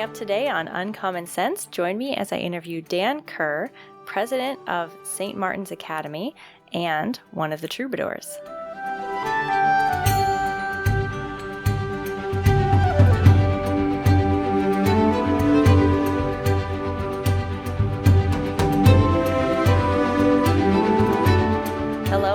Coming up today on Uncommon Sense, join me as I interview Dan Kerr, president of St. Martin's Academy and one of the Troubadours.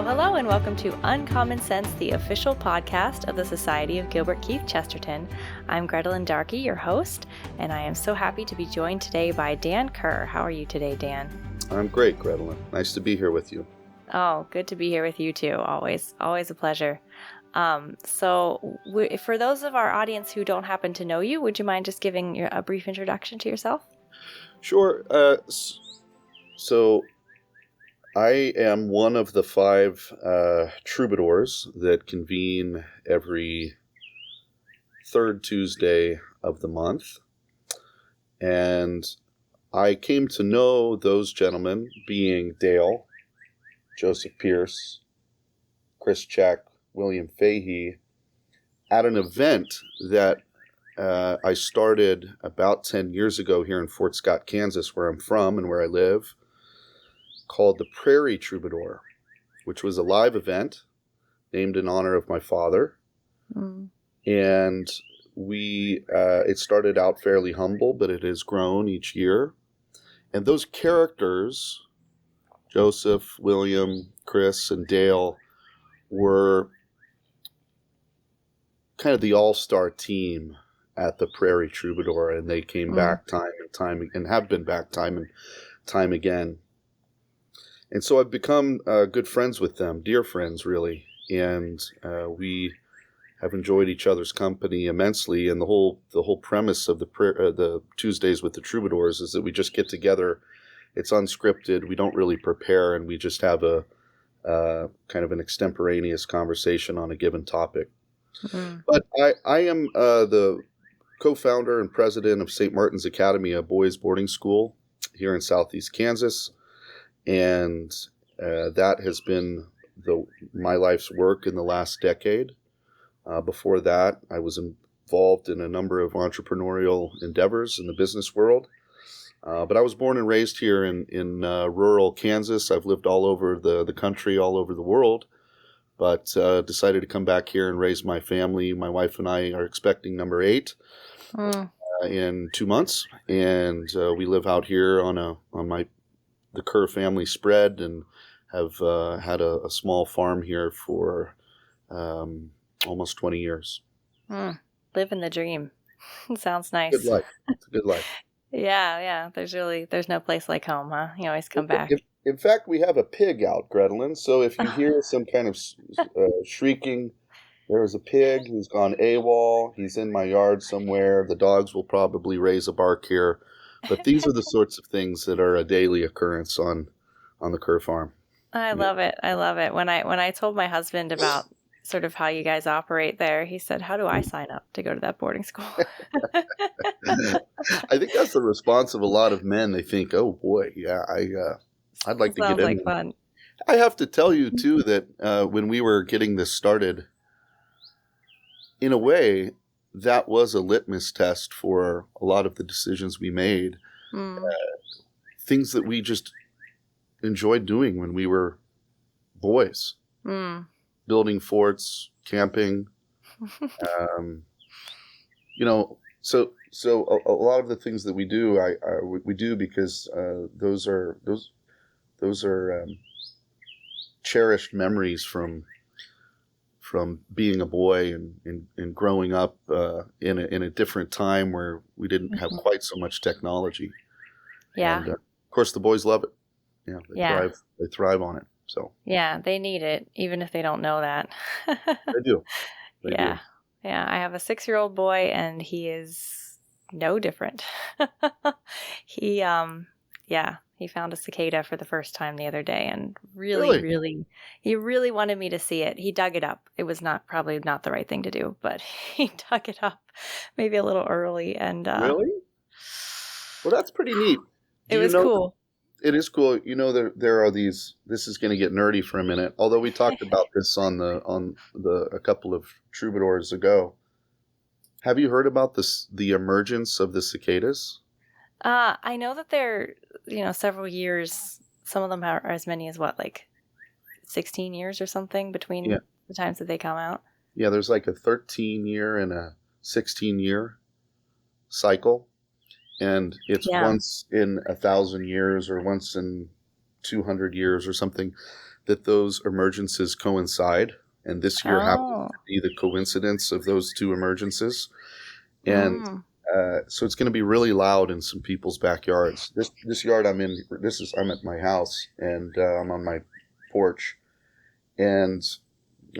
Hello, and welcome to Uncommon Sense, the official podcast of the Society of Gilbert Keith Chesterton. I'm Grettelyn, your host, and I am so happy to be joined today by Dan Kerr. How are you today, Dan? I'm great, Grettelyn. Nice to be here with you. Oh, good to be here with you too. Always a pleasure. For those of our audience who don't happen to know you, would you mind just giving a brief introduction to yourself? Sure. So I am one of the 5 Troubadours that convene every third Tuesday of the month. And I came to know those gentlemen, being Dale, Joseph Pierce, Chris Check, William Fahey, at an event that I started about 10 years ago here in Fort Scott, Kansas, where I'm from and where I live, called the Prairie Troubadour, which was a live event named in honor of my father. And it started out fairly humble, but it has grown each year. And those characters, Joseph, William, Chris, and Dale, were kind of the all-star team at the Prairie Troubadour, and they came back time and time, and have been back time and time again. And so I've become good friends with them, dear friends, really. And we have enjoyed each other's company immensely. And the whole premise of the Tuesdays with the Troubadours is that we just get together. It's unscripted. We don't really prepare, and we just have a kind of an extemporaneous conversation on a given topic. But I am the co-founder and president of St. Martin's Academy, a boys' boarding school here in Southeast Kansas. And that has been my life's work in the last decade. Before that, I was involved in a number of entrepreneurial endeavors in the business world. But I was born and raised here in rural Kansas. I've lived all over the country, all over the world, but decided to come back here and raise my family. My wife and I are expecting number 8 in 2 months. And we live out here on the Kerr family spread, and have had a small farm here for almost 20 years. Living the dream. Sounds nice. Good life. It's a good life. Yeah. There's no place like home, huh? You always come back. In fact, we have a pig out, Grettelyn. So if you hear some kind of shrieking, there is a pig who's gone AWOL. He's in my yard somewhere. The dogs will probably raise a bark here. But these are the sorts of things that are a daily occurrence on the Kerr farm. I love it. When I told my husband about sort of how you guys operate there, he said, "How do I sign up to go to that boarding school?" I think that's the response of a lot of men. They think, "Oh boy, yeah, I'd like to get in." Sounds like fun. I have to tell you too that when we were getting this started, in a way, that was a litmus test for a lot of the decisions we made. Things that we just enjoyed doing when we were boys. Building forts, camping. So a lot of the things that we do, we do because those are cherished memories from being a boy and growing up in a different time where we didn't have quite so much technology. Yeah. And, of course, the boys love it. Yeah, they thrive on it. So yeah, they need it, even if they don't know that. They do. They do. Yeah. I have a 6-year-old boy, and he is no different. He found a cicada for the first time the other day, and really, he really wanted me to see it. He dug it up. It was probably not the right thing to do, but he dug it up maybe a little early. And really? Well, that's pretty neat. It was cool. It is cool. There are these. This is going to get nerdy for a minute. Although we talked about this on a couple of Troubadours ago. Have you heard about the emergence of the cicadas? I know that they're, several years. Some of them are as many as what, like 16 years or something Yeah. between the times that they come out. Yeah, there's like a 13-year and a 16-year cycle, and it's Yeah. once in 1,000 years or once in 200 years or something that those emergences coincide. And this year happens Oh. to be the coincidence of those two emergences. And Mm. so it's going to be really loud in some people's backyards. This yard I'm in, I'm at my house, and I'm on my porch. And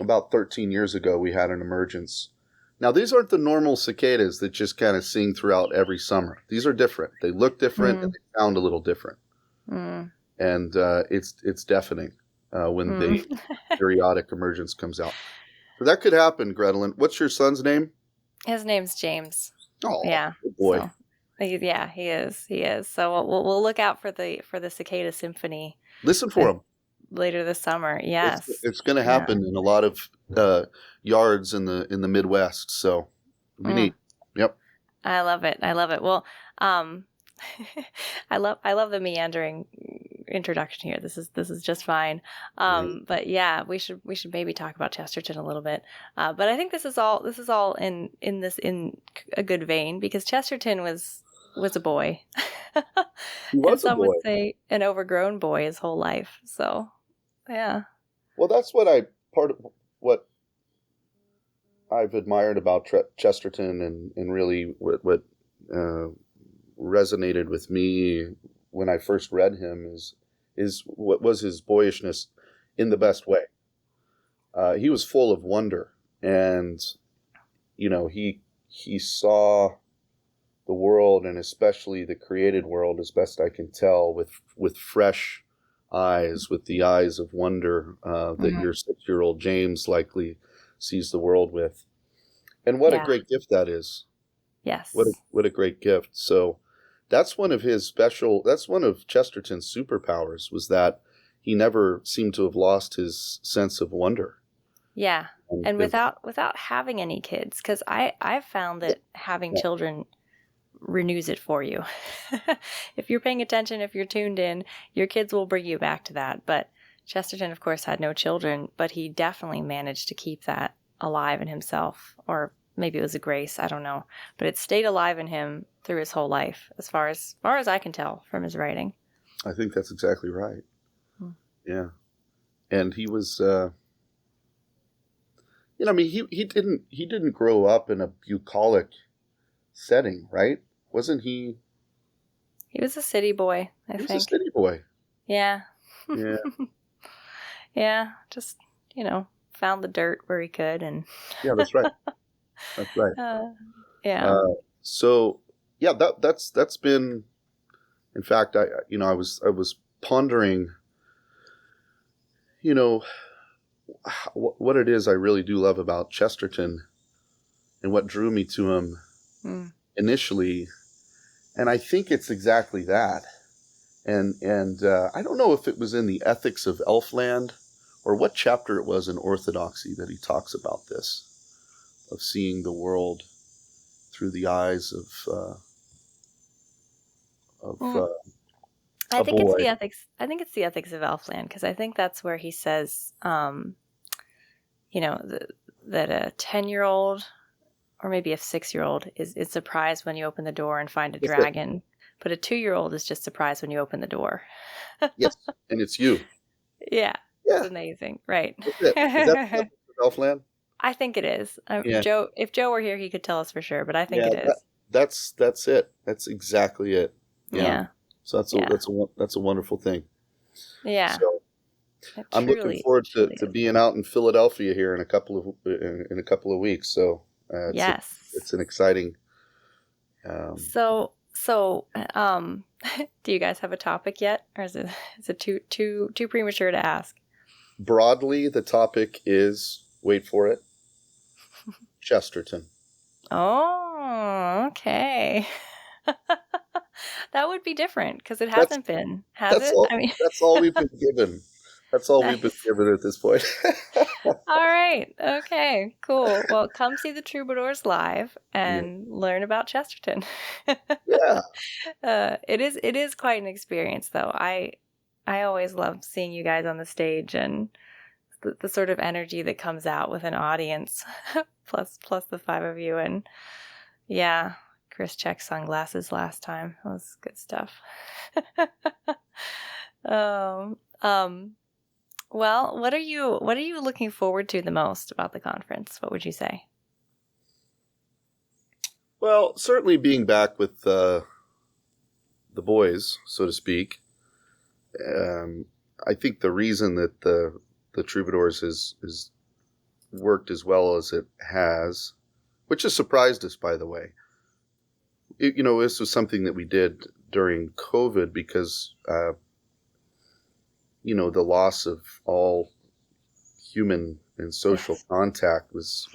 about 13 years ago, we had an emergence. Now, these aren't the normal cicadas that just kind of sing throughout every summer. These are different. They look different and they sound a little different. Mm. And it's deafening when the periodic emergence comes out. So that could happen, Grettelyn. What's your son's name? His name's James. Oh, Yeah. good boy. So, yeah, he is. He is. So we'll look out for the cicada symphony. Listen for him later this summer. Yes, it's going to happen in a lot of yards in the Midwest. So we need. Yep. I love it. I love it. Well, I love the meandering introduction here. This is just fine. But yeah, we should maybe talk about Chesterton a little bit. But I think this is all in a good vein, because Chesterton was a boy. He was and some a boy. would say an overgrown boy his whole life. So, yeah. Well, that's part of what I've admired about Chesterton, and really what resonated with me when I first read him is what was his boyishness in the best way. He was full of wonder, and he saw the world, and especially the created world, as best I can tell, with fresh eyes, with the eyes of wonder that your 6-year-old James likely sees the world with. And what a great gift that is. Yes. What a great gift. So that's one of Chesterton's superpowers, was that he never seemed to have lost his sense of wonder. Yeah. And without having any kids, because I've found that having children renews it for you. If you're paying attention, if you're tuned in, your kids will bring you back to that. But Chesterton, of course, had no children, but he definitely managed to keep that alive in himself. Or maybe it was a grace, I don't know. But it stayed alive in him through his whole life, as far as I can tell from his writing. I think that's exactly right. Yeah. And he was he didn't grow up in a bucolic setting, right? Wasn't he? He was a city boy, I think. He was a city boy. Yeah. Yeah. Yeah. Just, found the dirt where he could, and. Yeah, that's right. That's right. Yeah. So yeah, that's been. In fact, I was pondering, what it is I really do love about Chesterton, and what drew me to him initially, and I think it's exactly that. And I don't know if it was in the Ethics of Elfland, or what chapter it was in Orthodoxy, that he talks about this, of seeing the world through the eyes of I think it's the ethics. I think it's the Ethics of Elfland, because I think that's where he says, that a 10-year-old, or maybe a 6-year-old, is surprised when you open the door and find a dragon, but a 2-year-old is just surprised when you open the door. Yes, and it's you. Yeah, it's amazing, right? Is that Elfland? I think it is. Yeah. Joe, if Joe were here, he could tell us for sure, but I think it is. That's it. That's exactly it. Yeah. So that's a wonderful thing. Yeah. So I'm looking forward to being out in Philadelphia here in a couple of weeks. So it's an exciting. So do you guys have a topic yet, or is it too premature to ask? Broadly, the topic is, wait for it, Chesterton. Oh, okay. That would be different, because it hasn't been, has it? That's all we've been given. That's all we've been Nice. given at this point. All right. Okay, cool. Well, come see the Troubadours live Yeah. and learn about Chesterton. Yeah. It is quite an experience, though. I always love seeing you guys on the stage and the sort of energy that comes out with an audience, plus the five of you. And yeah, Chris checked sunglasses last time. That was good stuff. um, um, well, what are you looking forward to the most about the conference? What would you say? Well, certainly being back with the boys, so to speak. I think the reason that the Troubadours has worked as well as it has, which has surprised us, by the way. This was something that we did during COVID because, the loss of all human and social contact was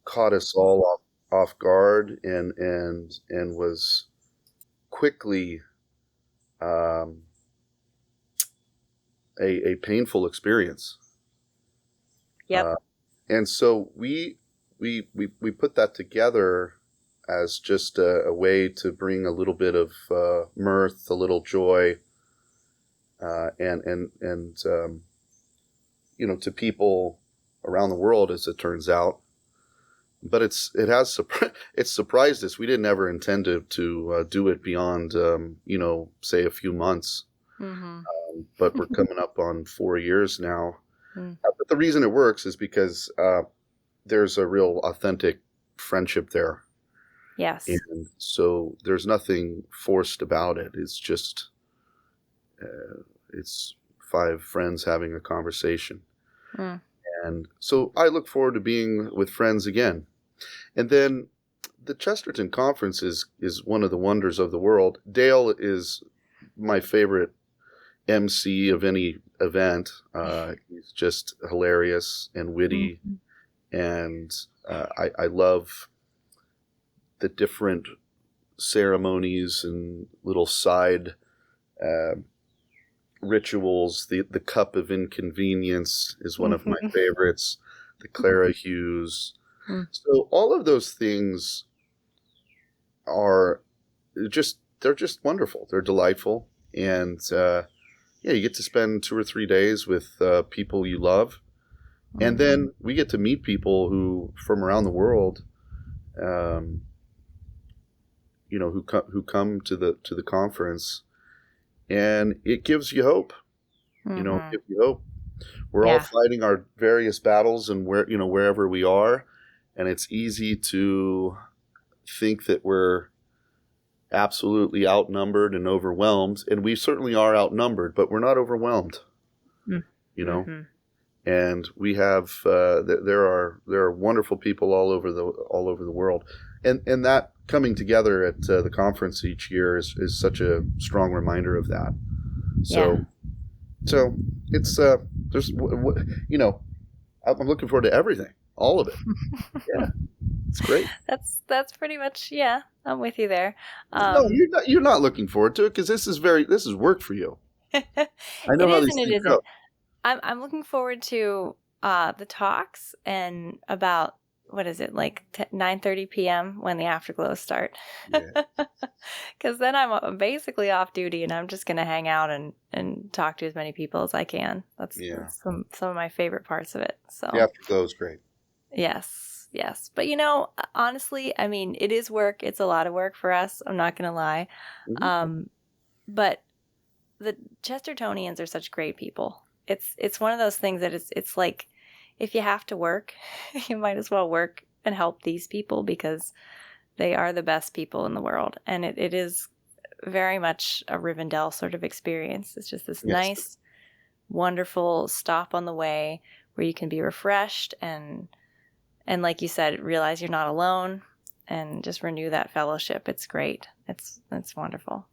caught us all off guard and was quickly a painful experience. Yep. And so we put that together as just a way to bring a little bit of mirth, a little joy, and to people around the world, as it turns out. But it's surprised us. We didn't ever intend to do it beyond say a few months. Mm-hmm. But we're coming up on 4 years now. Mm. But the reason it works is because there's a real authentic friendship there. Yes. And so there's nothing forced about it. It's just it's 5 friends having a conversation. Mm. And so I look forward to being with friends again. And then the Chesterton Conference is one of the wonders of the world. Dale is my favorite MC of any event. He's just hilarious and witty. Mm-hmm. And I love the different ceremonies and little side rituals. The cup of inconvenience is one of my favorites. The Clara Hughes. So all of those things are they're just wonderful. They're delightful. And you get to spend 2 or 3 days with people you love. And then we get to meet people who from around the world, who come to the conference, and it gives you hope. It gives you hope. We're all fighting our various battles, and wherever we are, and it's easy to think that we're absolutely outnumbered and overwhelmed, and we certainly are outnumbered, but we're not overwhelmed. Mm-hmm. And we have there are wonderful people all over the world, and that coming together at the conference each year is such a strong reminder of that. So it's there's I'm looking forward to everything, all of it. Yeah, it's great. That's pretty much I'm with you there. No, you're not looking forward to it because this is work for you. I know how these things go. I'm looking forward to the talks and about what is it, like 9:30 p.m. when the afterglows start. Because then I'm basically off duty and I'm just going to hang out and talk to as many people as I can. That's some of my favorite parts of it. So the afterglow is great. Yes. But honestly, I mean, it is work. It's a lot of work for us. I'm not going to lie. Mm-hmm. But the Chestertonians are such great people. It's one of those things that it's like, if you have to work, you might as well work and help these people because they are the best people in the world. And it is very much a Rivendell sort of experience. It's just this nice, wonderful stop on the way where you can be refreshed and like you said, realize you're not alone and just renew that fellowship. It's great. It's wonderful.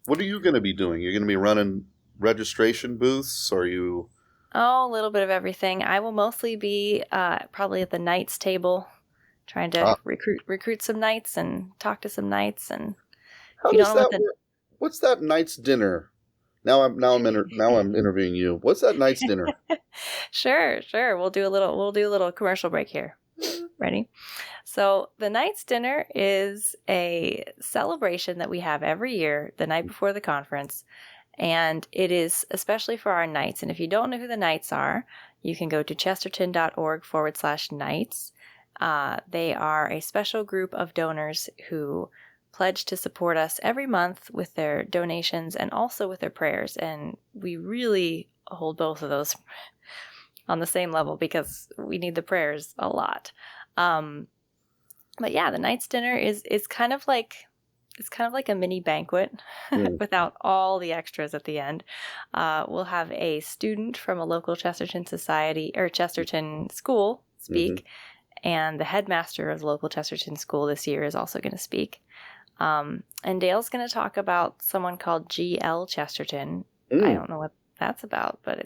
What are you going to be doing? You're going to be running registration booths? Or are you... Oh, a little bit of everything. I will mostly be probably at the knights table, trying to recruit some knights and talk to some knights. And how does that work? What's that knights dinner Now I'm interviewing you. What's that Knight's dinner? Sure. We'll do a little commercial break here. Ready? So the Knight's dinner is a celebration that we have every year, the night before the conference. And it is especially for our Knights. And if you don't know who the Knights are, you can go to chesterton.org/Knights. They are a special group of donors who pledge to support us every month with their donations and also with their prayers. And we really hold both of those on the same level because we need the prayers a lot. But yeah, the Knight's dinner is kind of like a mini banquet without all the extras at the end. We'll have a student from a local Chesterton society or Chesterton school speak, and the headmaster of the local Chesterton school this year is also going to speak. And Dale's going to talk about someone called G.L. Chesterton. I don't know what that's about, but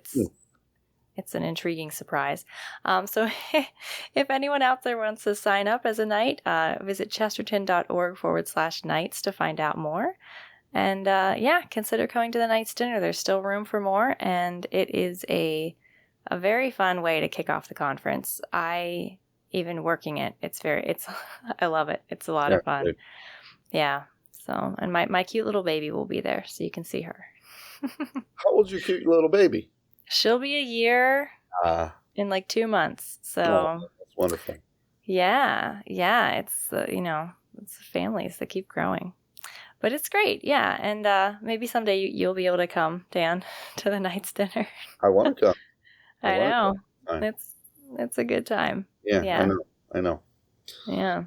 it's an intriguing surprise. So if anyone out there wants to sign up as a Knight, visit chesterton.org/Knights to find out more. And consider coming to the Knight's dinner. There's still room for more, and it is a very fun way to kick off the conference. Even working it, I love it. It's a lot of fun. Good. Yeah. So, and my cute little baby will be there, so you can see her. How old's your cute little baby? She'll be a year in like 2 months. So that's wonderful. Yeah. It's it's families that keep growing, but it's great. Yeah, and maybe someday you'll be able to come, Dan, to the Knight's dinner. I want to come. I know. It's a good time. Yeah. I know. Yeah.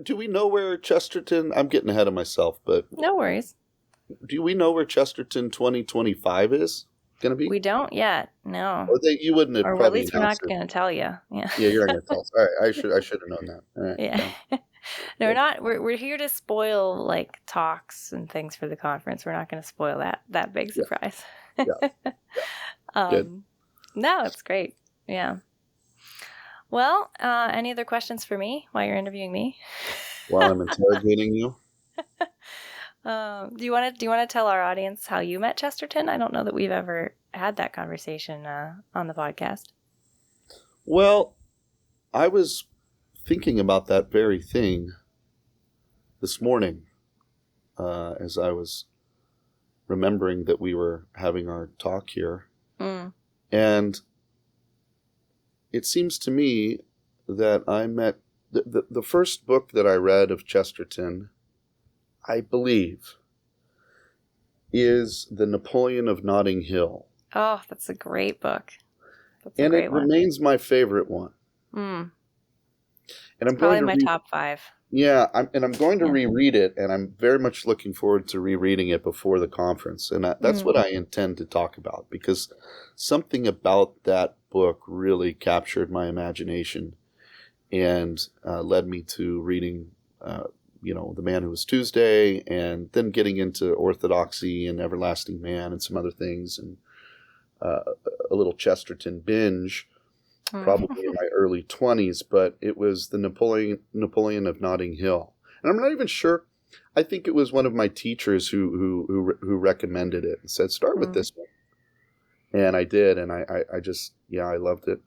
Do we know where Chesterton? I'm getting ahead of myself, but no worries. Do we know where Chesterton 2025 is going to be? We don't yet. No. Or you wouldn't have or probably at least we're not going to tell you. Yeah. Yeah, you're not going to tell us. All right, I should have known that. All right. Yeah. No, we're not. We're here to spoil like talks and things for the conference. We're not going to spoil that big surprise. Yeah. Good. No, it's great. Yeah. Well, any other questions for me while you're interviewing me? While I'm interrogating you. Do you want to tell our audience how you met Chesterton? I don't know that we've ever had that conversation on the podcast. Well, I was thinking about that very thing this morning as I was remembering that we were having our talk here. And it seems to me that I met the first book that I read of Chesterton, I believe, is The Napoleon of Notting Hill. Oh, that's a great book. And it remains my favorite one. And I'm probably my top 5. Yeah, I'm going to reread it, and I'm very much looking forward to rereading it before the conference. And that's what I intend to talk about, because something about that book really captured my imagination and led me to reading, The Man Who Was Tuesday, and then getting into Orthodoxy and Everlasting Man and some other things, and a little Chesterton binge. Probably in my early 20s, but it was the Napoleon of Notting Hill. And I'm not even sure. I think it was one of my teachers who recommended it and said, start with this one. And I did, and I just, I loved it.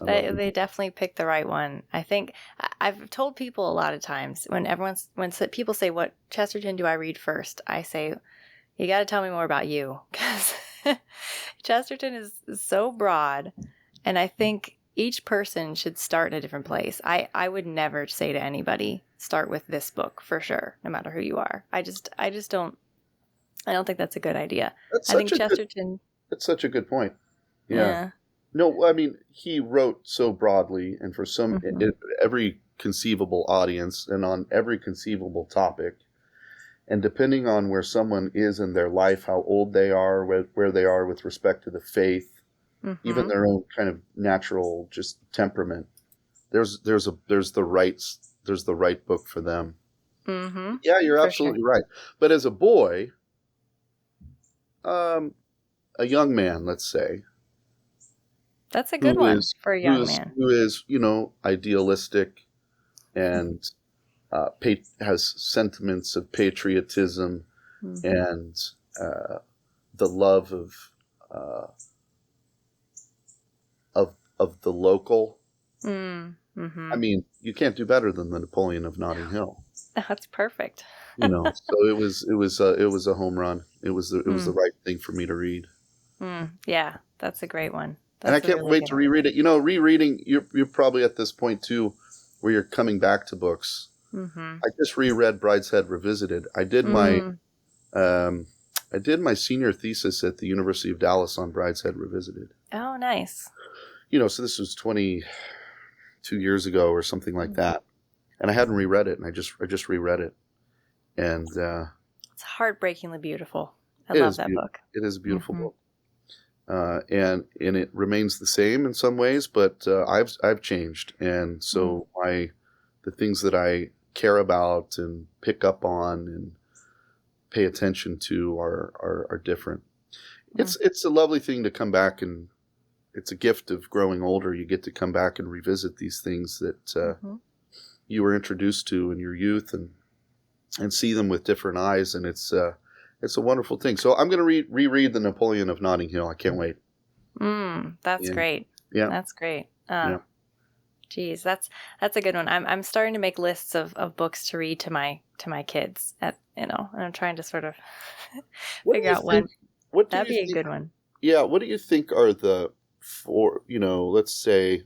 They definitely picked the right one. I think I've told people a lot of times when people say, what Chesterton do I read first? I say, you got to tell me more about you, because Chesterton is so broad. And I think each person should start in a different place. I would never say to anybody, start with this book for sure, no matter who you are. I don't think that's a good idea. I think Chesterton. That's such a good point. Yeah. No, I mean, he wrote so broadly and for every conceivable audience and on every conceivable topic. And depending on where someone is in their life, how old they are, where they are with respect to the faith, even their own kind of natural just temperament, there's the right book for them. Yeah, you're absolutely right. But as a boy, a young man, let's say, that's a good one for a young man who is idealistic and has sentiments of patriotism and the love of the local. Mm-hmm. I mean, you can't do better than the Napoleon of Notting Hill. That's perfect. So it was a home run. It was the right thing for me to read. Yeah, that's a great one. And I That's a can't really wait good to one. reread it. Rereading, you're probably at this point too, where you're coming back to books. Mm-hmm. I just reread Brideshead Revisited. I did my senior thesis at the University of Dallas on Brideshead Revisited. Oh, nice. So this was 22 years ago or something like that, and I hadn't reread it, and I just reread it, and it's heartbreakingly beautiful. I love that book. It is a beautiful book. And it remains the same in some ways, but I've changed, and so the things that I care about and pick up on and pay attention to are different. It's a lovely thing to come back, and it's a gift of growing older. You get to come back and revisit these things that you were introduced to in your youth, and see them with different eyes, and it's a wonderful thing. So I'm going to reread the Napoleon of Notting Hill. I can't wait. That's great. Yeah, that's great. Geez, that's a good one. I'm starting to make lists of books to read to my kids. And I'm trying to sort of figure out when that'd be a good one. Yeah, what do you think are the let's say,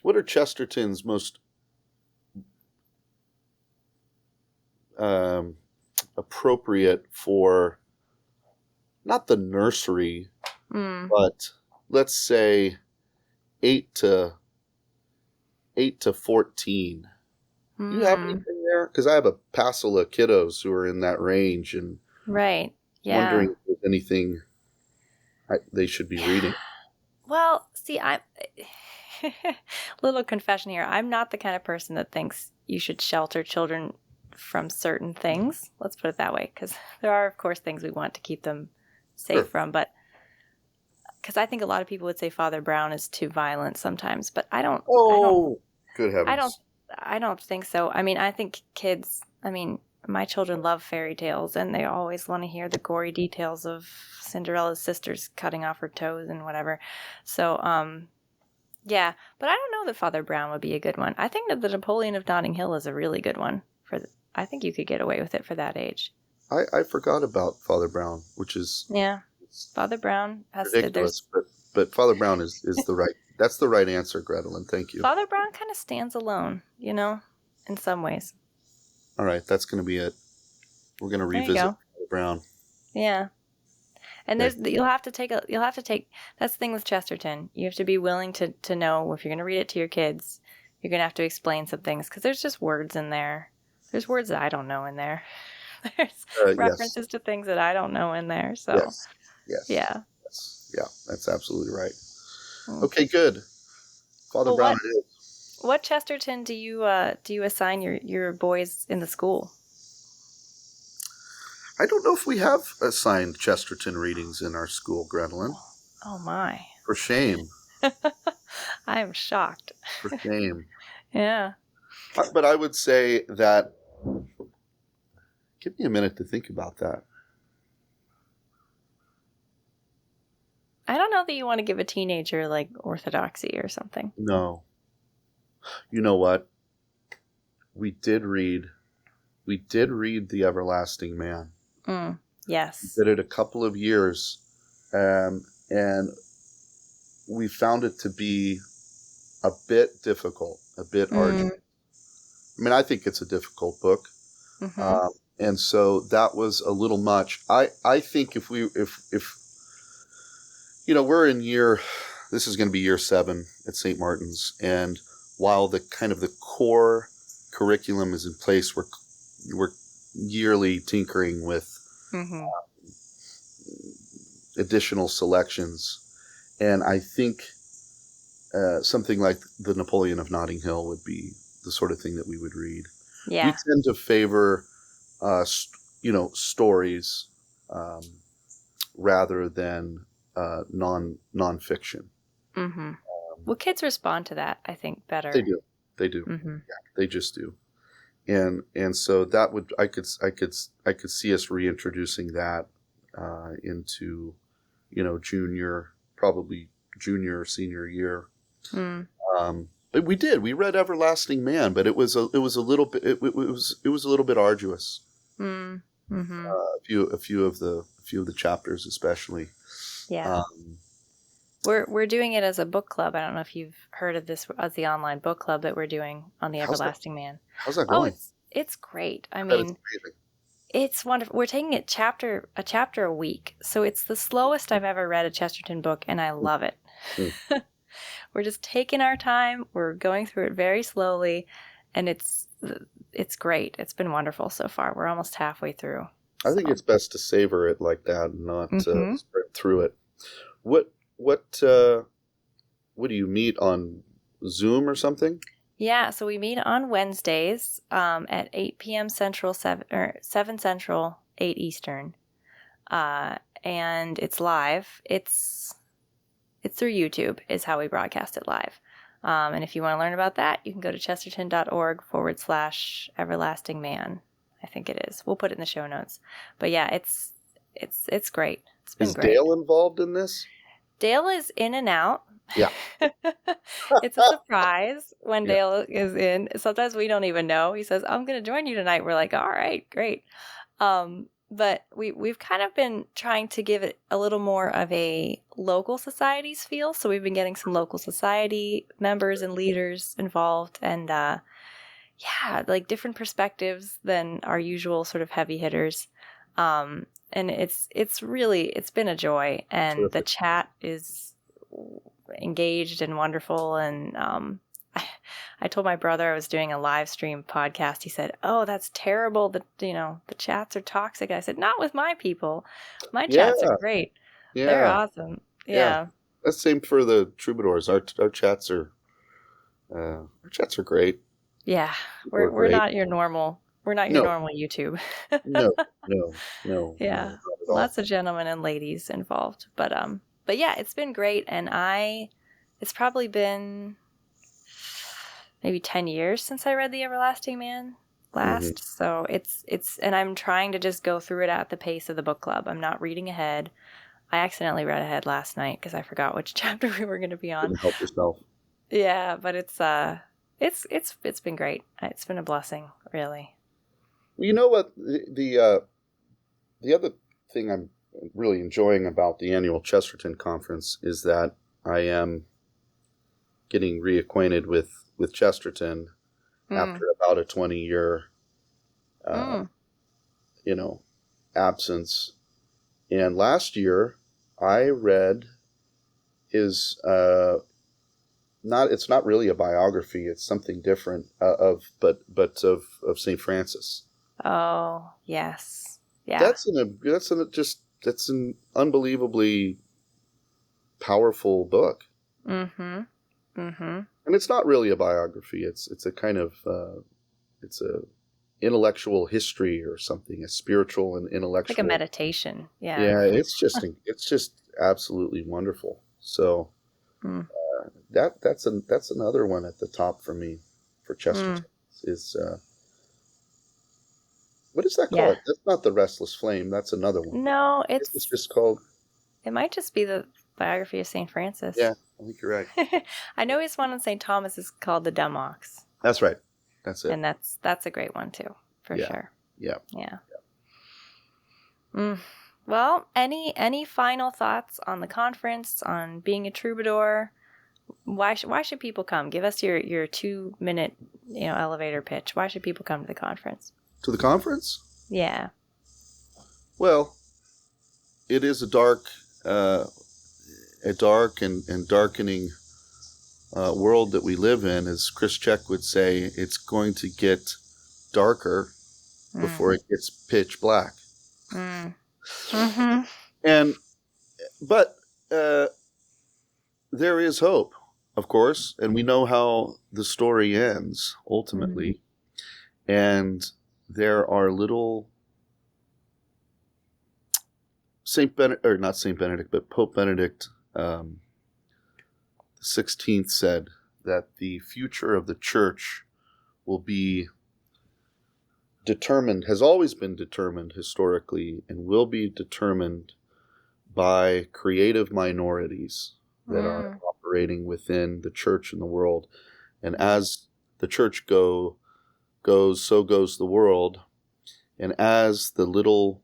what are Chesterton's most appropriate for, not the nursery, but let's say 8 to 14. Do you have anything there? Because I have a passel of kiddos who are in that range, and right, yeah, wondering if there's anything they should be reading. Well, see, I'm little confession here. I'm not the kind of person that thinks you should shelter children from certain things. Let's put it that way, because there are, of course, things we want to keep them safe from, but because I think a lot of people would say Father Brown is too violent sometimes, but I don't. Good heavens! I don't think so. I mean, I think kids. I mean, my children love fairy tales, and they always want to hear the gory details of Cinderella's sisters cutting off her toes and whatever. So, yeah. But I don't know that Father Brown would be a good one. I think that the Napoleon of Notting Hill is a really good one. I think you could get away with it for that age. I forgot about Father Brown, which is Father Brown has ridiculous, but Father Brown is the right. That's the right answer, Grettelyn. Thank you. Father Brown kind of stands alone, in some ways. All right, that's going to be it. We're going to revisit Father Brown. Yeah, and you'll have to take. That's the thing with Chesterton. You have to be willing to know if you're going to read it to your kids, you're going to have to explain some things, because there's just words in there. There's words that I don't know in there. There's references to things that I don't know in there. So yes. Yeah. Yeah, that's absolutely right. Okay, good. Father Brown it is. What Chesterton do you assign your boys in the school? I don't know if we have assigned Chesterton readings in our school, Grettelyn. Oh my. For shame. I am shocked. For shame. Yeah. But I would say that, give me a minute to think about that. I don't know that you want to give a teenager like orthodoxy or something. No. You know what? We did read The Everlasting Man. Yes. We did it a couple of years, and we found it to be a bit difficult, a bit arduous. I mean, I think it's a difficult book. Mm-hmm. And so that was a little much. I think if we're in this is going to be year 7 at St. Martin's, and while the kind of the core curriculum is in place, we're yearly tinkering with additional selections, and I think something like the Napoleon of Notting Hill would be the sort of thing that we would read. Yeah. We tend to favor, stories rather than nonfiction. Mm-hmm. Well, kids respond to that, I think, better. They do. Mm-hmm. Yeah, they just do. And so that would I could see us reintroducing that into, probably junior or senior year. Mm. But we read Everlasting Man, but it was a little bit it was a little bit arduous. Mm. Mm-hmm. A few of the chapters, especially. Yeah. We're doing it as a book club. I don't know if you've heard of this as the online book club that we're doing on the Everlasting Man. How's that Oh, going? it's great. I bet mean, it's amazing. it's wonderful. We're taking it a chapter a week. So it's the slowest I've ever read a Chesterton book, and I love it. Mm. We're just taking our time. We're going through it very slowly, and it's great. It's been wonderful so far. We're almost halfway through. I think it's best to savor it like that and not sprint through it. What do you meet on Zoom or something? Yeah, so we meet on Wednesdays at 8 p.m. Central, 7 Central, 8 Eastern. And it's live. It's through YouTube is how we broadcast it live. And if you want to learn about that, you can go to chesterton.org/everlastingman. I think it is. We'll put it in the show notes. But yeah, it's great. It's been great. Is Dale involved in this? Dale is in and out. Yeah. It's a surprise when Dale is in. Sometimes we don't even know. He says, I'm going to join you tonight. We're like, all right, great. But we've kind of been trying to give it a little more of a local societies feel. So we've been getting some local society members and leaders involved, and like different perspectives than our usual sort of heavy hitters. And it's been a joy, and terrific. The chat is engaged and wonderful. And I told my brother I was doing a live stream podcast. He said, "Oh, that's terrible that the chats are toxic." I said, "Not with my people. My chats are great. Yeah. They're awesome." Yeah. That's the same for the Troubadours. Our chats are great. Yeah, we're not your normal. We're not your normal YouTube. No. Yeah, lots of gentlemen and ladies involved, but yeah, it's been great, and it's probably been maybe 10 years since I read The Everlasting Man last. Mm-hmm. So and I'm trying to just go through it at the pace of the book club. I'm not reading ahead. I accidentally read ahead last night because I forgot which chapter we were going to be on. Didn't help yourself. Yeah, but it's been great. It's been a blessing, really. You know what? The other thing I'm really enjoying about the annual Chesterton conference is that I am getting reacquainted with Chesterton after about a 20-year, absence. And last year, I read his it's not really a biography; it's something different of St. Francis. Oh yes, yeah. That's an unbelievably powerful book. Mm-hmm. Mm-hmm. And it's not really a biography. It's a kind of it's a intellectual history or something, a spiritual and intellectual, like a meditation. Yeah. Yeah, it's just absolutely wonderful. So that's another one at the top for me for Chesterton. Is what is that called? That's not The Restless Flame. That's another one. No, it's just called. It might just be the biography of St. Francis. Yeah, I think you're right. I know his one on St. Thomas is called The Dumb Ox. That's right. That's it. And that's a great one too, for sure. Yeah. Well, any final thoughts on the conference, on being a troubadour? Why should people come? Give us your 2-minute elevator pitch. Why should people come to the conference? To the conference? Yeah. Well, it is a dark and darkening world that we live in. As Chris Check would say, it's going to get darker before it gets pitch black. Mm-hmm. But there is hope, of course, and we know how the story ends ultimately. And there are little not Saint Benedict, but Pope Benedict XVI said that the future of the church will be has always been determined historically and will be determined by creative minorities that are operating within the church and the world. And as the church goes, so goes the world. And as the little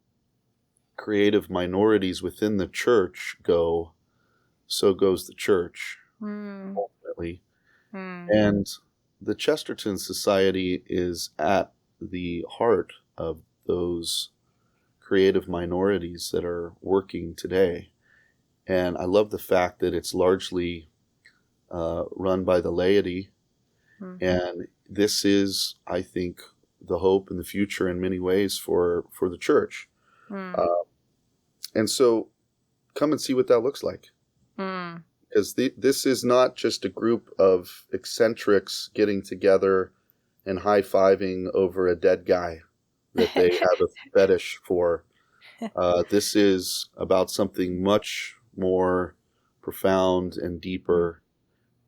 creative minorities within the church go, so goes the church, ultimately. And the Chesterton Society is at the heart of those creative minorities that are working today. And I love the fact that it's largely run by the laity. And this is, I think, the hope and the future in many ways for the church. And so come and see what that looks like. Because this is not just a group of eccentrics getting together and high-fiving over a dead guy that they have a fetish for. This is about something much more profound and deeper,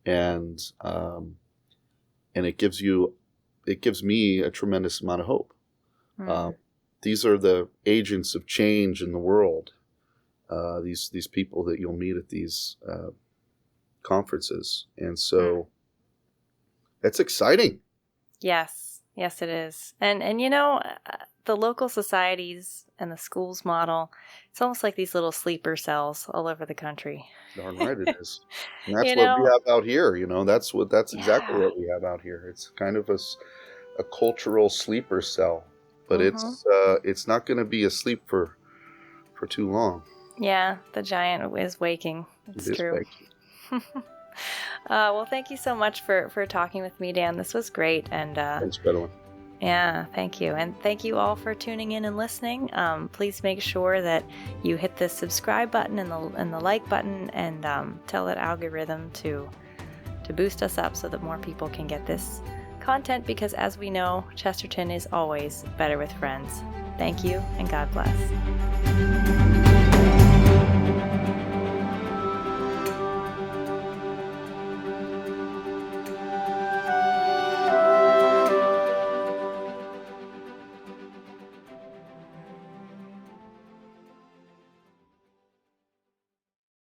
and it gives me a tremendous amount of hope. These are the agents of change in the world. These people that you'll meet at these conferences, and so it's exciting. Yes, it is, and the local societies and the schools model. It's almost like these little sleeper cells all over the country. Darn right it is. And that's what we have out here. That's exactly what we have out here. It's kind of a cultural sleeper cell, but it's not going to be asleep for too long. Yeah, the giant is waking. It's true. Well, thank you so much for talking with me, Dan. This was great. And thanks, Grettelyn. Yeah, thank you. And thank you all for tuning in and listening. Please make sure that you hit the subscribe button and the like button, and tell that algorithm to boost us up so that more people can get this content, because as we know, Chesterton is always better with friends. Thank you, and God bless.